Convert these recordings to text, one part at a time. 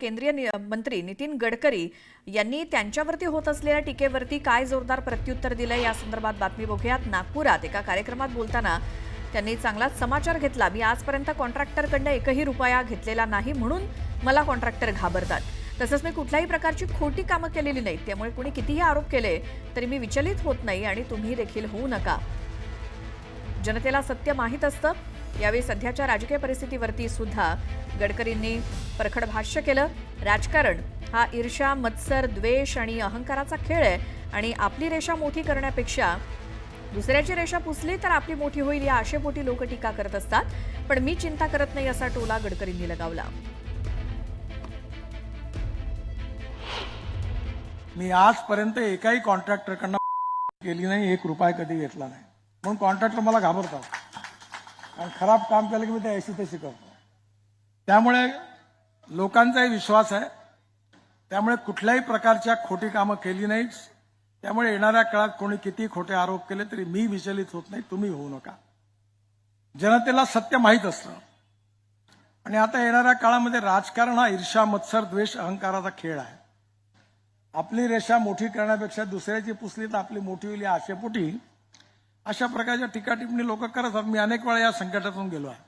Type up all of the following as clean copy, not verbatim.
केंद्रीय मंत्री नितीन गडकरी यांनी त्यांच्यावरती होत असलेल्या टीकेवरती काय जोरदार प्रत्युत्तर दिलंय या संदर्भात बातमी बघूयात। नागपुरात एका कार्यक्रमात बोलताना त्यांनी चांगलाच समाचार घेतला। मी आजपर्यंत कॉन्ट्रॅक्टरकडनं एकही रुपया घेतलेला नाही, म्हणून मला कॉन्ट्रॅक्टर घाबरतात। तसंच मी कुठल्याही प्रकारची खोटी कामं केलेली नाहीत, त्यामुळे कुणी कितीही आरोप केले तरी मी विचलित होत नाही आणि तुम्ही देखील होऊ नका। जनतेला सत्य माहीत असतं। यावेळी सध्याच्या राजकीय परिस्थितीवरती सुद्धा गडकरींनी परखड भाष्य केलं। राजकारण हा ईर्ष्या, मत्सर, द्वेष आणि अहंकाराचा खेळ आहे आणि आपली रेषा मोठी करण्यापेक्षा दुसऱ्याची रेषा पुसली तर आपली मोठी होईल या आशेपोटी लोक टीका करत असतात, पण मी चिंता करत नाही असा टोला गडकरींनी लगावला। मी आजपर्यंत एकाही कॉन्ट्रॅक्टरकडनं केली नाही, एक रुपया कधी घेतला नाही, म्हणून कॉन्ट्रॅक्टर मला घाबरतात आणि खराब काम केलं की मी ते ऐशी तशी करतो। त्यामुळे लोकांचाही विश्वास आहे, त्यामुळे कुठल्याही प्रकारच्या खोटी कामं केली नाहीत। त्यामुळे येणाऱ्या काळात कोणी किती खोटे आरोप केले तरी मी विचलित होत नाही, तुम्ही होऊ नका। जनतेला सत्य माहीत असतं आणि आता येणाऱ्या काळामध्ये राजकारण हा ईर्ष्या, मत्सर, द्वेष, अहंकाराचा खेळ आहे। आपली रेषा मोठी करण्यापेक्षा दुसऱ्याची पुसली तर आपली मोठी होईल या आशेपोटी अशा प्रकारच्या टीका टिप्पणी लोक करत असतात। मी अनेक वेळा या संकटातून गेलो आहे,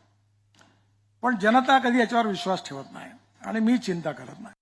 पण जनता कधी याच्यावर विश्वास ठेवत नाही आणि मी चिंता करत नाही।